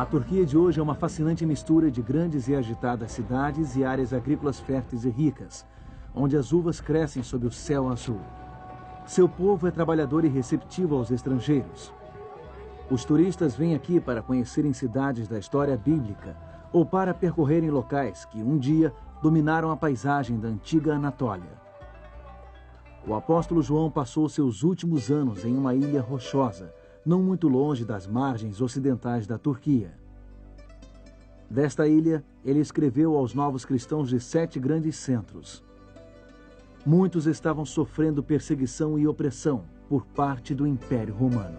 A Turquia de hoje é uma fascinante mistura de grandes e agitadas cidades e áreas agrícolas férteis e ricas, onde as uvas crescem sob o céu azul. Seu povo é trabalhador e receptivo aos estrangeiros. Os turistas vêm aqui para conhecerem cidades da história bíblica ou para percorrerem locais que um dia dominaram a paisagem da antiga Anatólia. O apóstolo João passou seus últimos anos em uma ilha rochosa, não muito longe das margens ocidentais da Turquia. Desta ilha, ele escreveu aos novos cristãos de 7 grandes centros. Muitos estavam sofrendo perseguição e opressão por parte do Império Romano.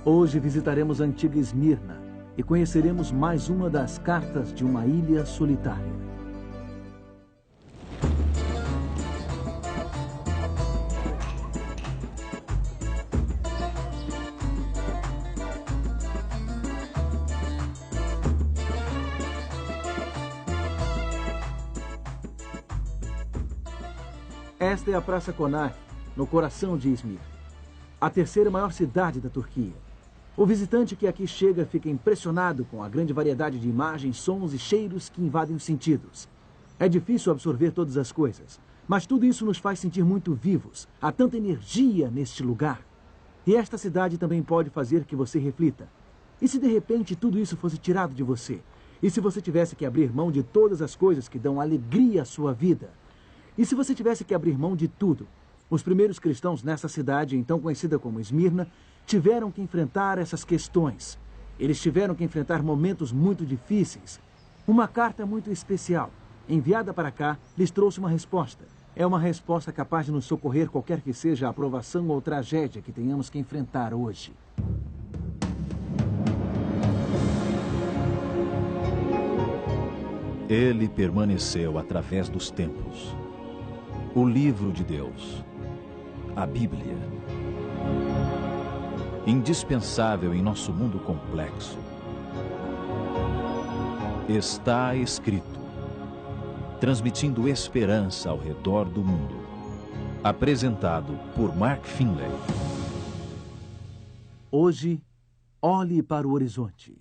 Hoje visitaremos a antiga Esmirna e conheceremos mais uma das cartas de uma ilha solitária. Esta é a Praça Konak, no coração de Izmir, a terceira maior cidade da Turquia. O visitante que aqui chega fica impressionado com a grande variedade de imagens, sons e cheiros que invadem os sentidos. É difícil absorver todas as coisas, mas tudo isso nos faz sentir muito vivos. Há tanta energia neste lugar. E esta cidade também pode fazer que você reflita. E se de repente tudo isso fosse tirado de você? E se você tivesse que abrir mão de todas as coisas que dão alegria à sua vida? E se você tivesse que abrir mão de tudo? Os primeiros cristãos nessa cidade, então conhecida como Esmirna, tiveram que enfrentar essas questões. Eles tiveram que enfrentar momentos muito difíceis. Uma carta muito especial, enviada para cá, lhes trouxe uma resposta. É uma resposta capaz de nos socorrer qualquer que seja a provação ou tragédia que tenhamos que enfrentar hoje. Ele permaneceu através dos tempos. O livro de Deus, a Bíblia. Indispensável em nosso mundo complexo. Está escrito, transmitindo esperança ao redor do mundo. Apresentado por Mark Finley. Hoje, olhe para o horizonte.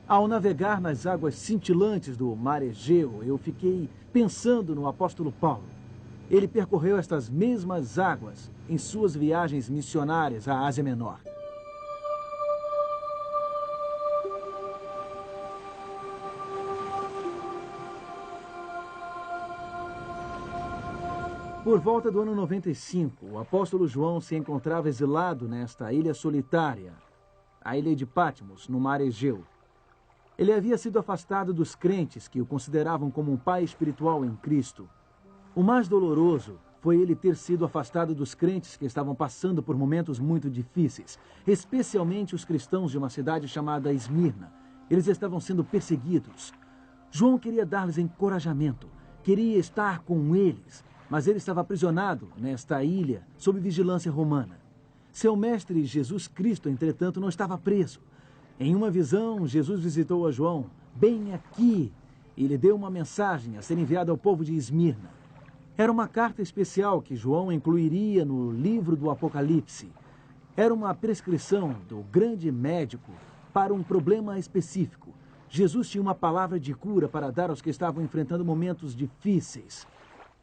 Ao navegar nas águas cintilantes do Mar Egeu, eu fiquei pensando no apóstolo Paulo. Ele percorreu estas mesmas águas em suas viagens missionárias à Ásia Menor. Por volta do ano 95, o apóstolo João se encontrava exilado nesta ilha solitária, a ilha de Patmos, no Mar Egeu. Ele havia sido afastado dos crentes que o consideravam como um pai espiritual em Cristo. O mais doloroso foi ele ter sido afastado dos crentes que estavam passando por momentos muito difíceis, especialmente os cristãos de uma cidade chamada Esmirna. Eles estavam sendo perseguidos. João queria dar-lhes encorajamento, queria estar com eles, mas ele estava aprisionado nesta ilha sob vigilância romana. Seu mestre Jesus Cristo, entretanto, não estava preso. Em uma visão, Jesus visitou a João, bem aqui, e lhe deu uma mensagem a ser enviada ao povo de Esmirna. Era uma carta especial que João incluiria no livro do Apocalipse. Era uma prescrição do grande médico para um problema específico. Jesus tinha uma palavra de cura para dar aos que estavam enfrentando momentos difíceis.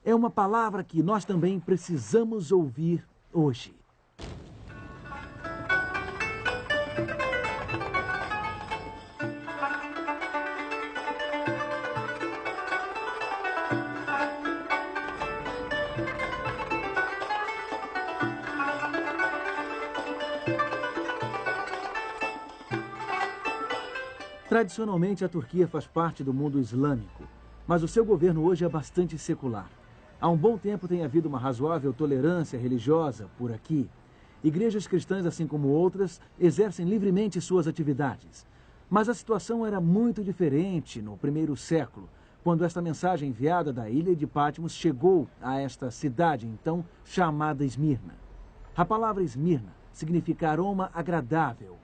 É uma palavra que nós também precisamos ouvir hoje. Tradicionalmente, a Turquia faz parte do mundo islâmico, mas o seu governo hoje é bastante secular. Há um bom tempo tem havido uma razoável tolerância religiosa por aqui. Igrejas cristãs, assim como outras, exercem livremente suas atividades. Mas a situação era muito diferente no primeiro século, quando esta mensagem enviada da ilha de Patmos chegou a esta cidade, então chamada Esmirna. A palavra Esmirna significa aroma agradável.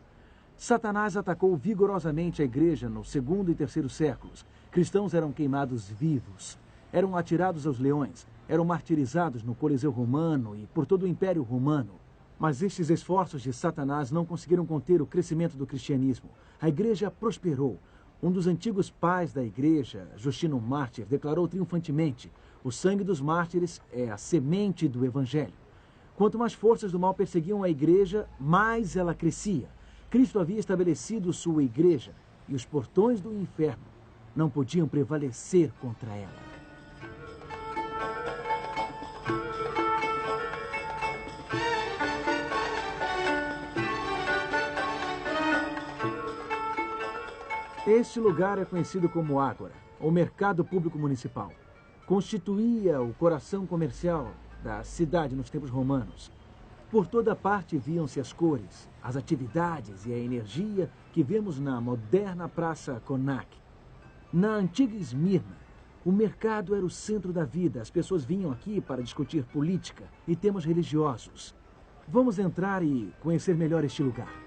Satanás atacou vigorosamente a igreja no segundo e terceiro séculos. Cristãos eram queimados vivos, eram atirados aos leões, eram martirizados no Coliseu Romano e por todo o Império Romano. Mas estes esforços de Satanás não conseguiram conter o crescimento do cristianismo. A igreja prosperou. Um dos antigos pais da igreja, Justino Mártir, declarou triunfantemente: o sangue dos mártires é a semente do evangelho. Quanto mais forças do mal perseguiam a igreja, mais ela crescia. Cristo havia estabelecido sua igreja e os portões do inferno não podiam prevalecer contra ela. Este lugar é conhecido como Ágora, o Mercado Público Municipal. Constituía o coração comercial da cidade nos tempos romanos. Por toda parte viam-se as cores, as atividades e a energia que vemos na moderna Praça Konak. Na antiga Esmirna, o mercado era o centro da vida. As pessoas vinham aqui para discutir política e temas religiosos. Vamos entrar e conhecer melhor este lugar.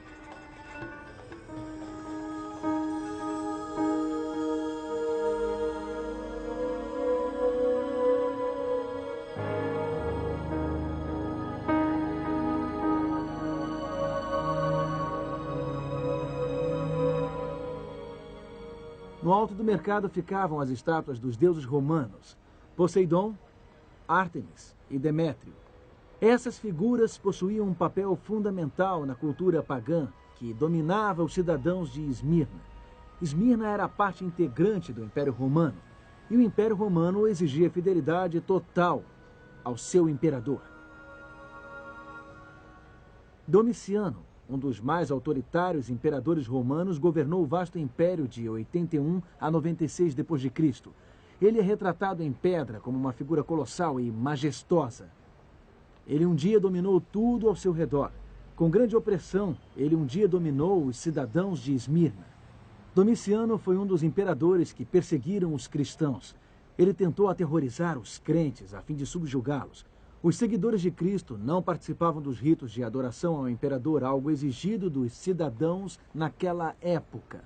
No alto do mercado ficavam as estátuas dos deuses romanos, Poseidon, Ártemis e Demétrio. Essas figuras possuíam um papel fundamental na cultura pagã que dominava os cidadãos de Esmirna. Esmirna era parte integrante do Império Romano, e o Império Romano exigia fidelidade total ao seu imperador. Domiciano, um dos mais autoritários imperadores romanos, governou o vasto império de 81 a 96 d.C. Ele é retratado em pedra como uma figura colossal e majestosa. Ele um dia dominou tudo ao seu redor. Com grande opressão, ele um dia dominou os cidadãos de Esmirna. Domiciano foi um dos imperadores que perseguiram os cristãos. Ele tentou aterrorizar os crentes a fim de subjugá-los. Os seguidores de Cristo não participavam dos ritos de adoração ao imperador, algo exigido dos cidadãos naquela época.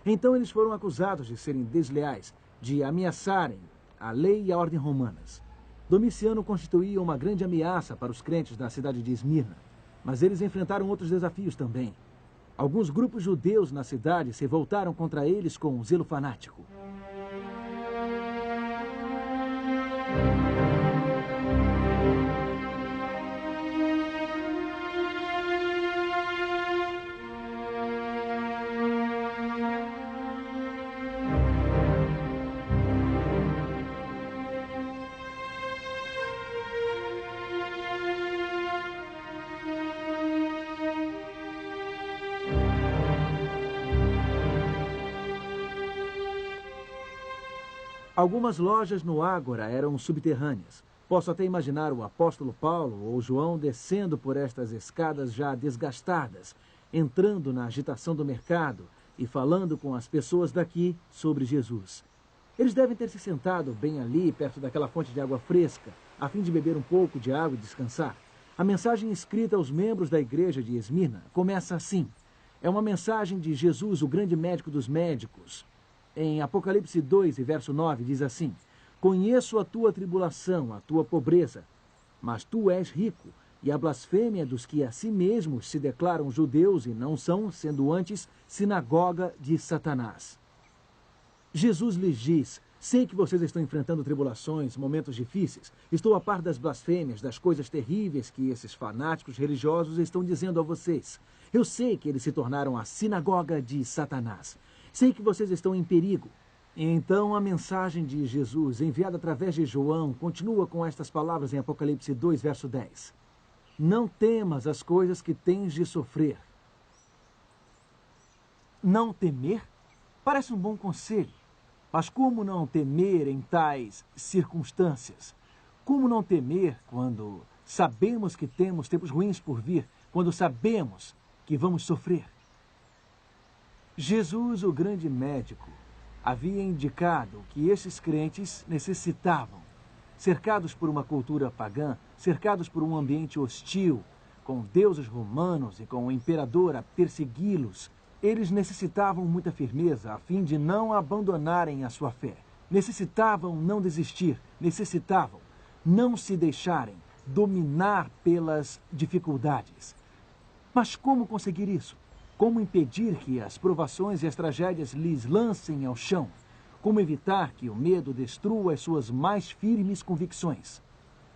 Então eles foram acusados de serem desleais, de ameaçarem a lei e a ordem romanas. Domiciano constituía uma grande ameaça para os crentes da cidade de Esmirna, mas eles enfrentaram outros desafios também. Alguns grupos judeus na cidade se voltaram contra eles com um zelo fanático. Algumas lojas no Ágora eram subterrâneas. Posso até imaginar o apóstolo Paulo ou João descendo por estas escadas já desgastadas, entrando na agitação do mercado e falando com as pessoas daqui sobre Jesus. Eles devem ter se sentado bem ali, perto daquela fonte de água fresca, a fim de beber um pouco de água e descansar. A mensagem escrita aos membros da igreja de Esmirna começa assim. É uma mensagem de Jesus, o grande médico dos médicos. Em Apocalipse 2, verso 9, diz assim: conheço a tua tribulação, a tua pobreza, mas tu és rico, e a blasfêmia dos que a si mesmos se declaram judeus e não são, sendo antes sinagoga de Satanás. Jesus lhes diz: sei que vocês estão enfrentando tribulações, momentos difíceis. Estou a par das blasfêmias, das coisas terríveis que esses fanáticos religiosos estão dizendo a vocês. Eu sei que eles se tornaram a sinagoga de Satanás. Sei que vocês estão em perigo. E então a mensagem de Jesus, enviada através de João, continua com estas palavras em Apocalipse 2, verso 10. Não temas as coisas que tens de sofrer. Não temer? Parece um bom conselho. Mas como não temer em tais circunstâncias? Como não temer quando sabemos que temos tempos ruins por vir, quando sabemos que vamos sofrer? Jesus, o grande médico, havia indicado que esses crentes necessitavam, cercados por uma cultura pagã, cercados por um ambiente hostil, com deuses romanos e com o imperador a persegui-los, eles necessitavam muita firmeza a fim de não abandonarem a sua fé. Necessitavam não desistir, necessitavam não se deixarem dominar pelas dificuldades. Mas como conseguir isso? Como impedir que as provações e as tragédias lhes lancem ao chão? Como evitar que o medo destrua as suas mais firmes convicções?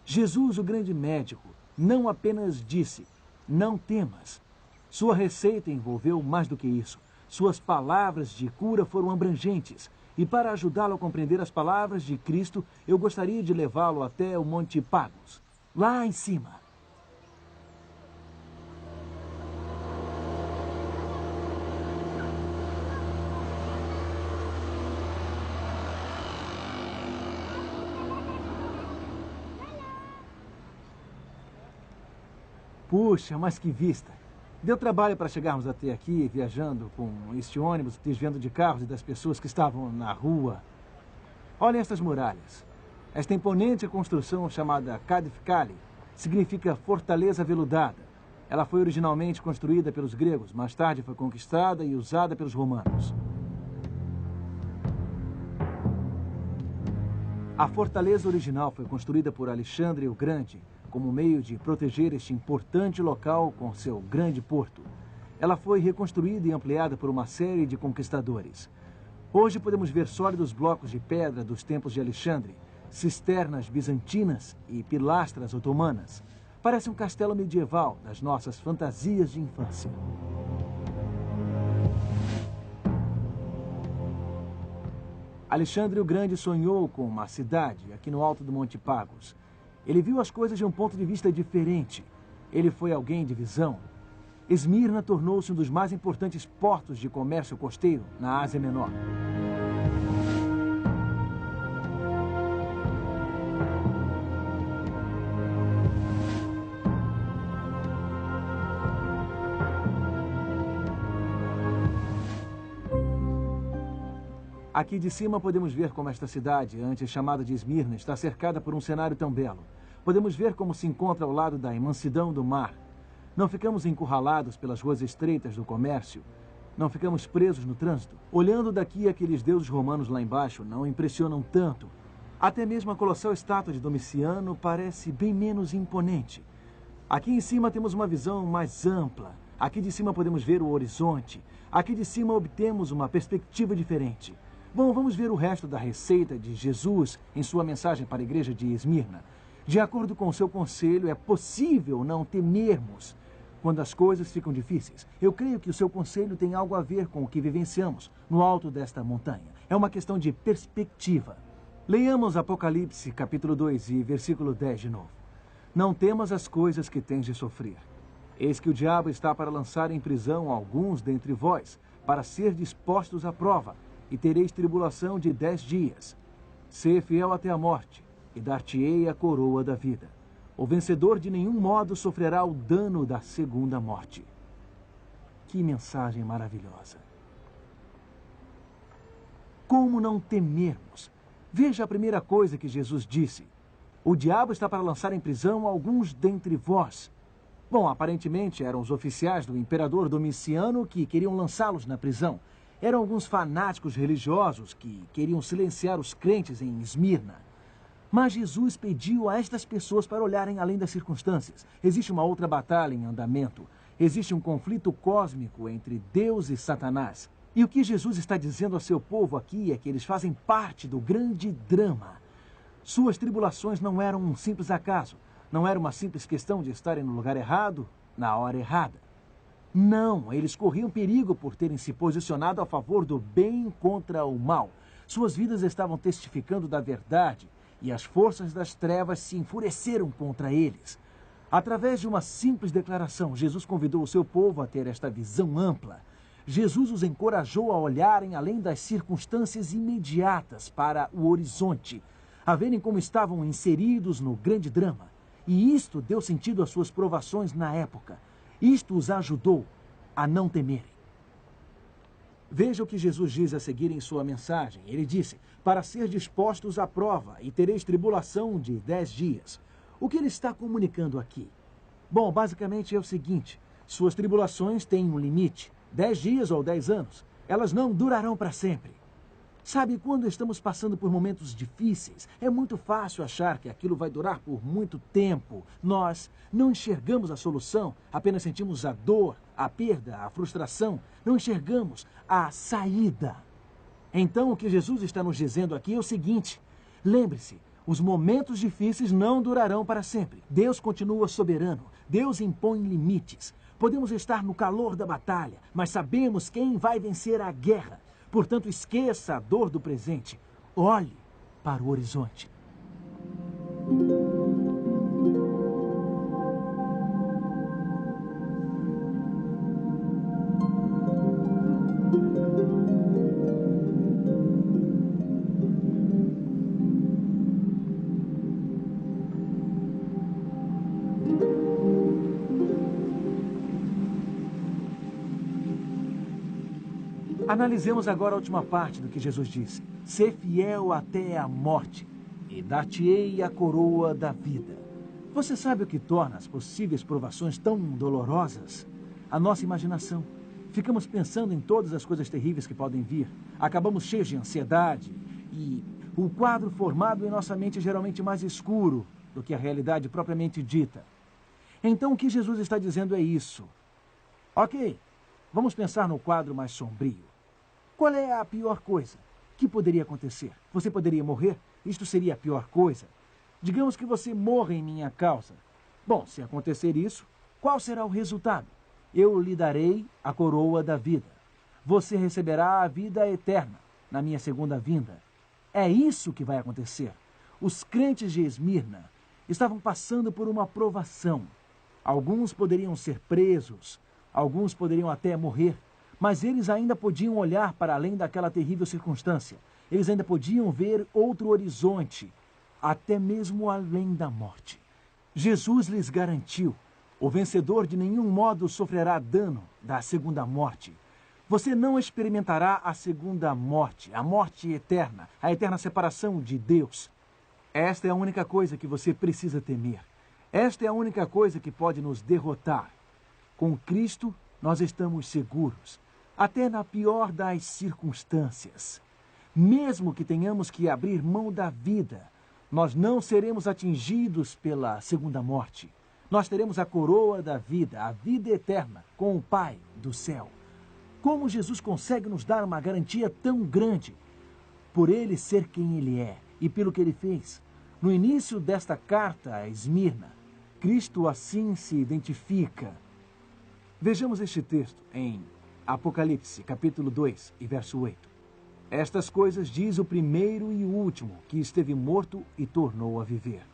Jesus, o grande médico, não apenas disse, não temas. Sua receita envolveu mais do que isso. Suas palavras de cura foram abrangentes. E para ajudá-lo a compreender as palavras de Cristo, eu gostaria de levá-lo até o Monte Pagos, lá em cima. Puxa, mas que vista! Deu trabalho para chegarmos até aqui, viajando com este ônibus, desviando de carros e das pessoas que estavam na rua. Olhem estas muralhas. Esta imponente construção chamada Cadifcali significa fortaleza veludada. Ela foi originalmente construída pelos gregos, mais tarde foi conquistada e usada pelos romanos. A fortaleza original foi construída por Alexandre o Grande, como meio de proteger este importante local com seu grande porto. Ela foi reconstruída e ampliada por uma série de conquistadores. Hoje podemos ver sólidos blocos de pedra dos tempos de Alexandre, cisternas bizantinas e pilastras otomanas. Parece um castelo medieval das nossas fantasias de infância. Alexandre o Grande sonhou com uma cidade aqui no alto do Monte Pagos. Ele viu as coisas de um ponto de vista diferente. Ele foi alguém de visão. Esmirna tornou-se um dos mais importantes portos de comércio costeiro na Ásia Menor. Aqui de cima podemos ver como esta cidade, antes chamada de Esmirna, está cercada por um cenário tão belo. Podemos ver como se encontra ao lado da imensidão do mar. Não ficamos encurralados pelas ruas estreitas do comércio. Não ficamos presos no trânsito. Olhando daqui, aqueles deuses romanos lá embaixo não impressionam tanto. Até mesmo a colossal estátua de Domiciano parece bem menos imponente. Aqui em cima temos uma visão mais ampla. Aqui de cima podemos ver o horizonte. Aqui de cima obtemos uma perspectiva diferente. Bom, vamos ver o resto da receita de Jesus em sua mensagem para a igreja de Esmirna. De acordo com o seu conselho, é possível não temermos quando as coisas ficam difíceis. Eu creio que o seu conselho tem algo a ver com o que vivenciamos no alto desta montanha. É uma questão de perspectiva. Leiamos Apocalipse, capítulo 2 e versículo 10 de novo. Não temas as coisas que tens de sofrer. Eis que o diabo está para lançar em prisão alguns dentre vós, para ser dispostos à prova, e tereis tribulação de 10 dias. Sê fiel até a morte, e dar-te-ei a coroa da vida. O vencedor de nenhum modo sofrerá o dano da segunda morte. Que mensagem maravilhosa! Como não temermos? Veja a primeira coisa que Jesus disse. O diabo está para lançar em prisão alguns dentre vós. Bom, aparentemente eram os oficiais do imperador Domiciano que queriam lançá-los na prisão. Eram alguns fanáticos religiosos que queriam silenciar os crentes em Esmirna. Mas Jesus pediu a estas pessoas para olharem além das circunstâncias. Existe uma outra batalha em andamento. Existe um conflito cósmico entre Deus e Satanás. E o que Jesus está dizendo ao seu povo aqui é que eles fazem parte do grande drama. Suas tribulações não eram um simples acaso. Não era uma simples questão de estarem no lugar errado, na hora errada. Não, eles corriam perigo por terem se posicionado a favor do bem contra o mal. Suas vidas estavam testificando da verdade e as forças das trevas se enfureceram contra eles. Através de uma simples declaração, Jesus convidou o seu povo a ter esta visão ampla. Jesus os encorajou a olharem além das circunstâncias imediatas para o horizonte, a verem como estavam inseridos no grande drama. E isto deu sentido às suas provações na época. Isto os ajudou a não temerem. Veja o que Jesus diz a seguir em sua mensagem. Ele disse, para ser dispostos à prova e tereis tribulação de 10 dias. O que ele está comunicando aqui? Bom, basicamente é o seguinte, suas tribulações têm um limite, 10 dias ou 10 anos. Elas não durarão para sempre. Sabe, quando estamos passando por momentos difíceis, é muito fácil achar que aquilo vai durar por muito tempo. Nós não enxergamos a solução, apenas sentimos a dor, a perda, a frustração. Não enxergamos a saída. Então, o que Jesus está nos dizendo aqui é o seguinte: lembre-se, os momentos difíceis não durarão para sempre. Deus continua soberano. Deus impõe limites. Podemos estar no calor da batalha, mas sabemos quem vai vencer a guerra. Portanto, esqueça a dor do presente. Olhe para o horizonte. Analisemos agora a última parte do que Jesus disse. Sê fiel até a morte, e dar-te-ei a coroa da vida. Você sabe o que torna as possíveis provações tão dolorosas? A nossa imaginação. Ficamos pensando em todas as coisas terríveis que podem vir. Acabamos cheios de ansiedade. E o quadro formado em nossa mente é geralmente mais escuro do que a realidade propriamente dita. Então, o que Jesus está dizendo é isso. Ok, vamos pensar no quadro mais sombrio. Qual é a pior coisa que poderia acontecer? Você poderia morrer? Isto seria a pior coisa. Digamos que você morra em minha causa. Bom, se acontecer isso, qual será o resultado? Eu lhe darei a coroa da vida. Você receberá a vida eterna na minha segunda vinda. É isso que vai acontecer. Os crentes de Esmirna estavam passando por uma provação. Alguns poderiam ser presos, alguns poderiam até morrer. Mas eles ainda podiam olhar para além daquela terrível circunstância. Eles ainda podiam ver outro horizonte, até mesmo além da morte. Jesus lhes garantiu: o vencedor de nenhum modo sofrerá dano da segunda morte. Você não experimentará a segunda morte, a morte eterna, a eterna separação de Deus. Esta é a única coisa que você precisa temer. Esta é a única coisa que pode nos derrotar. Com Cristo, nós estamos seguros. Até na pior das circunstâncias. Mesmo que tenhamos que abrir mão da vida, nós não seremos atingidos pela segunda morte. Nós teremos a coroa da vida, a vida eterna, com o Pai do céu. Como Jesus consegue nos dar uma garantia tão grande? Por Ele ser quem Ele é e pelo que Ele fez. No início desta carta a Esmirna, Cristo assim se identifica. Vejamos este texto em Apocalipse, capítulo 2 e verso 8. Estas coisas diz o primeiro e o último, que esteve morto e tornou a viver.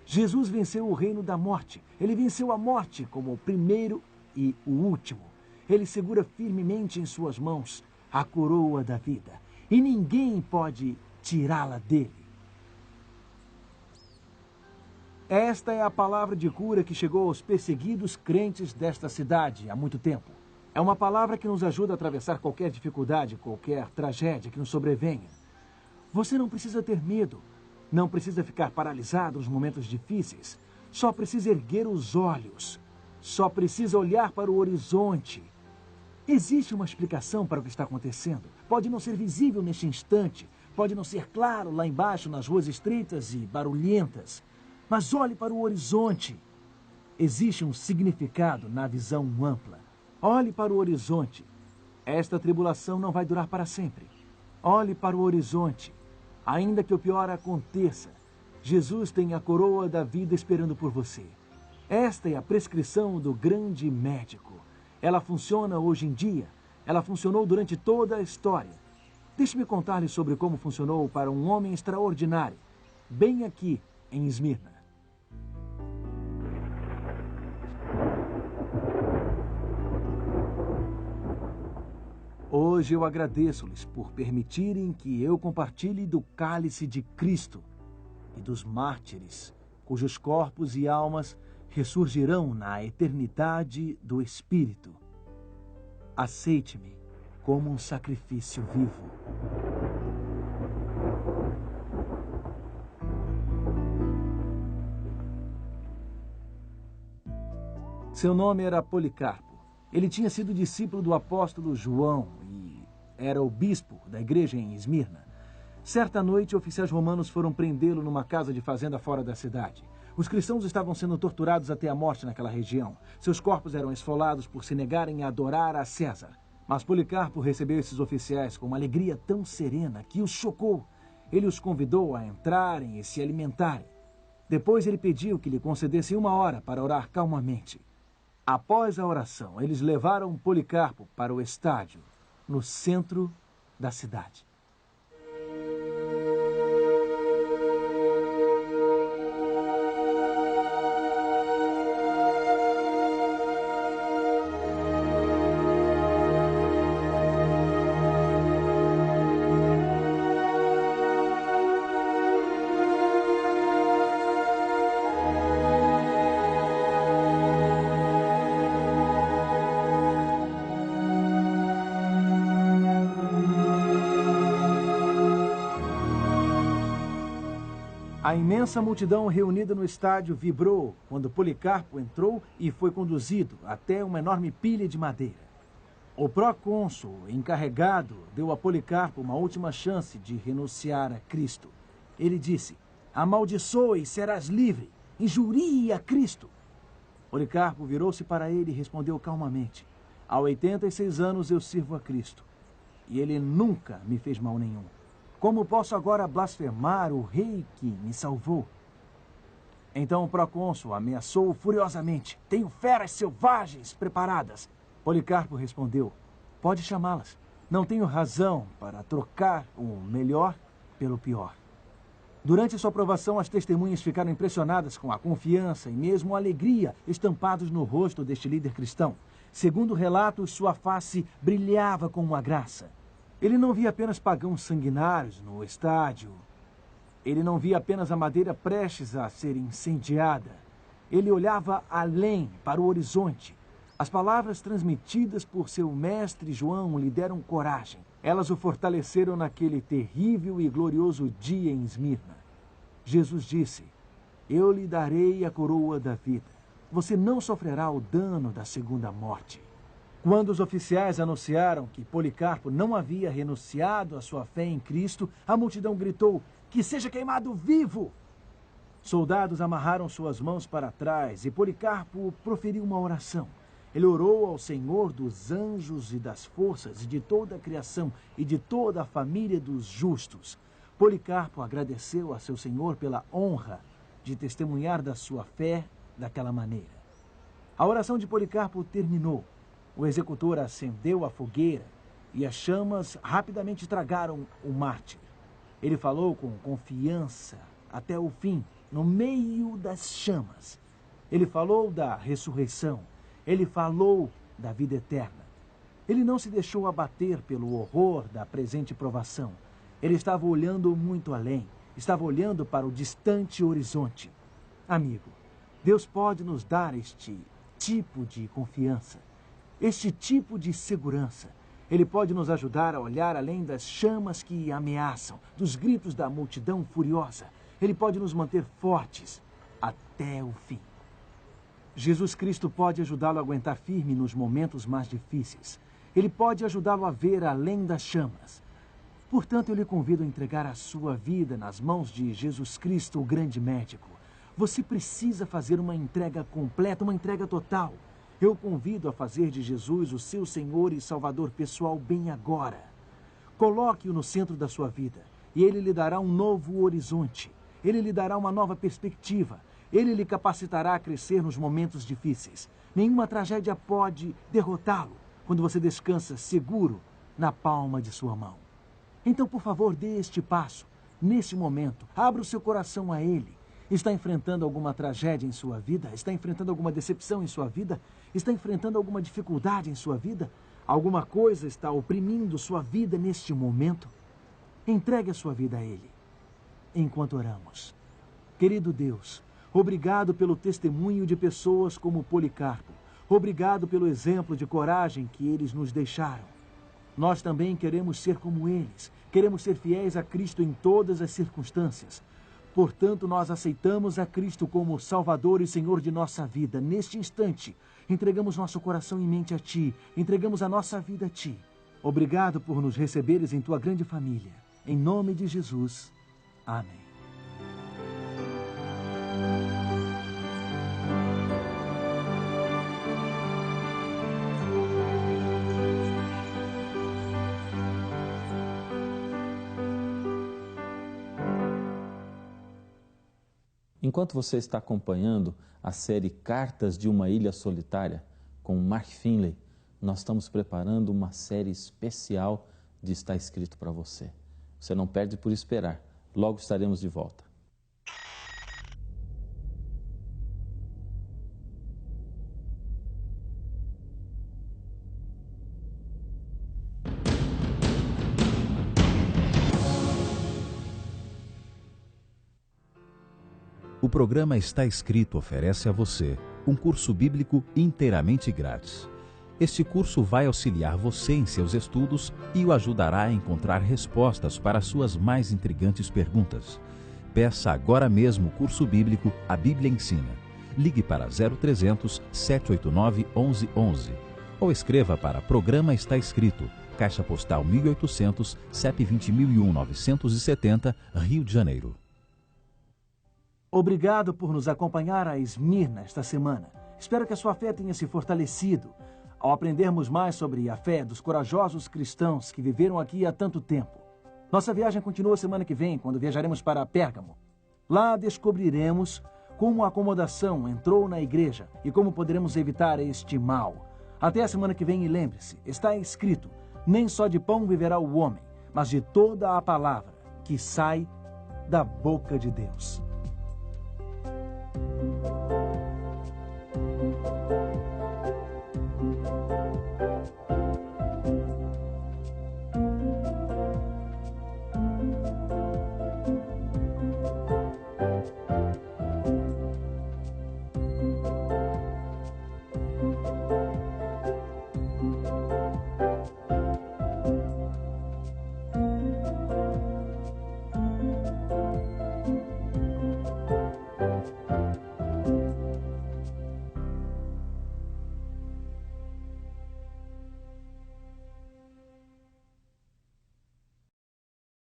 Jesus venceu o reino da morte. Ele venceu a morte como o primeiro e o último. Ele segura firmemente em suas mãos a coroa da vida. E ninguém pode tirá-la dele. Esta é a palavra de cura que chegou aos perseguidos crentes desta cidade há muito tempo. É uma palavra que nos ajuda a atravessar qualquer dificuldade, qualquer tragédia que nos sobrevenha. Você não precisa ter medo. Não precisa ficar paralisado nos momentos difíceis. Só precisa erguer os olhos. Só precisa olhar para o horizonte. Existe uma explicação para o que está acontecendo. Pode não ser visível neste instante. Pode não ser claro lá embaixo nas ruas estreitas e barulhentas. Mas olhe para o horizonte. Existe um significado na visão ampla. Olhe para o horizonte. Esta tribulação não vai durar para sempre. Olhe para o horizonte. Ainda que o pior aconteça, Jesus tem a coroa da vida esperando por você. Esta é a prescrição do grande médico. Ela funciona hoje em dia. Ela funcionou durante toda a história. Deixe-me contar-lhe sobre como funcionou para um homem extraordinário, bem aqui em Esmirna. Hoje eu agradeço-lhes por permitirem que eu compartilhe do cálice de Cristo e dos mártires, cujos corpos e almas ressurgirão na eternidade do Espírito. Aceite-me como um sacrifício vivo. Seu nome era Policarpo. Ele tinha sido discípulo do apóstolo João e era o bispo da igreja em Esmirna. Certa noite, oficiais romanos foram prendê-lo numa casa de fazenda fora da cidade. Os cristãos estavam sendo torturados até a morte naquela região. Seus corpos eram esfolados por se negarem a adorar a César. Mas Policarpo recebeu esses oficiais com uma alegria tão serena que os chocou. Ele os convidou a entrarem e se alimentarem. Depois ele pediu que lhe concedessem 1 hora para orar calmamente. Após a oração, eles levaram Policarpo para o estádio, no centro da cidade. A imensa multidão reunida no estádio vibrou quando Policarpo entrou e foi conduzido até uma enorme pilha de madeira. O procônsul encarregado deu a Policarpo uma última chance de renunciar a Cristo. Ele disse: "Amaldiçoe e serás livre. Injurie a Cristo." Policarpo virou-se para ele e respondeu calmamente: "Há 86 anos eu sirvo a Cristo, e ele nunca me fez mal nenhum. Como posso agora blasfemar o rei que me salvou?" Então o procônsul ameaçou furiosamente: "Tenho feras selvagens preparadas." Policarpo respondeu: "Pode chamá-las. Não tenho razão para trocar o melhor pelo pior." Durante sua aprovação, as testemunhas ficaram impressionadas com a confiança e mesmo a alegria estampados no rosto deste líder cristão. Segundo relatos, sua face brilhava com uma graça. Ele não via apenas pagãos sanguinários no estádio. Ele não via apenas a madeira prestes a ser incendiada. Ele olhava além, para o horizonte. As palavras transmitidas por seu mestre João lhe deram coragem. Elas o fortaleceram naquele terrível e glorioso dia em Esmirna. Jesus disse: "Eu lhe darei a coroa da vida. Você não sofrerá o dano da segunda morte." Quando os oficiais anunciaram que Policarpo não havia renunciado à sua fé em Cristo, a multidão gritou: "Que seja queimado vivo!" Soldados amarraram suas mãos para trás e Policarpo proferiu uma oração. Ele orou ao Senhor dos anjos e das forças, e de toda a criação e de toda a família dos justos. Policarpo agradeceu a seu Senhor pela honra de testemunhar da sua fé daquela maneira. A oração de Policarpo terminou. O executor acendeu a fogueira e as chamas rapidamente tragaram o mártir. Ele falou com confiança até o fim, no meio das chamas. Ele falou da ressurreição. Ele falou da vida eterna. Ele não se deixou abater pelo horror da presente provação. Ele estava olhando muito além. Estava olhando para o distante horizonte. Amigo, Deus pode nos dar este tipo de confiança. Este tipo de segurança. Ele pode nos ajudar a olhar além das chamas que ameaçam, dos gritos da multidão furiosa. Ele pode nos manter fortes até o fim. Jesus Cristo pode ajudá-lo a aguentar firme nos momentos mais difíceis. Ele pode ajudá-lo a ver além das chamas. Portanto, eu lhe convido a entregar a sua vida nas mãos de Jesus Cristo, o grande médico. Você precisa fazer uma entrega completa, uma entrega total. Eu o convido a fazer de Jesus o seu Senhor e Salvador pessoal bem agora. Coloque-o no centro da sua vida e ele lhe dará um novo horizonte. Ele lhe dará uma nova perspectiva. Ele lhe capacitará a crescer nos momentos difíceis. Nenhuma tragédia pode derrotá-lo quando você descansa seguro na palma de sua mão. Então, por favor, dê este passo. Neste momento, abra o seu coração a Ele. Está enfrentando alguma tragédia em sua vida? Está enfrentando alguma decepção em sua vida? Está enfrentando alguma dificuldade em sua vida? Alguma coisa está oprimindo sua vida neste momento? Entregue a sua vida a Ele. Enquanto oramos. Querido Deus, obrigado pelo testemunho de pessoas como Policarpo. Obrigado pelo exemplo de coragem que eles nos deixaram. Nós também queremos ser como eles. Queremos ser fiéis a Cristo em todas as circunstâncias. Portanto, nós aceitamos a Cristo como Salvador e Senhor de nossa vida. Neste instante, entregamos nosso coração e mente a Ti. Entregamos a nossa vida a Ti. Obrigado por nos receberes em tua grande família. Em nome de Jesus. Amém. Enquanto você está acompanhando a série Cartas de uma Ilha Solitária, com Mark Finley, nós estamos preparando uma série especial de Está Escrito para você. Você não perde por esperar. Logo estaremos de volta. O programa Está Escrito oferece a você um curso bíblico inteiramente grátis. Este curso vai auxiliar você em seus estudos e o ajudará a encontrar respostas para suas mais intrigantes perguntas. Peça agora mesmo o curso bíblico A Bíblia Ensina. Ligue para 0300 789 1111 ou escreva para Programa Está Escrito, Caixa Postal 1800, CEP 20.970, Rio de Janeiro. Obrigado por nos acompanhar a Esmirna esta semana. Espero que a sua fé tenha se fortalecido ao aprendermos mais sobre a fé dos corajosos cristãos que viveram aqui há tanto tempo. Nossa viagem continua semana que vem, quando viajaremos para Pérgamo. Lá descobriremos como a acomodação entrou na igreja e como poderemos evitar este mal. Até a semana que vem e lembre-se, está escrito, nem só de pão viverá o homem, mas de toda a palavra que sai da boca de Deus.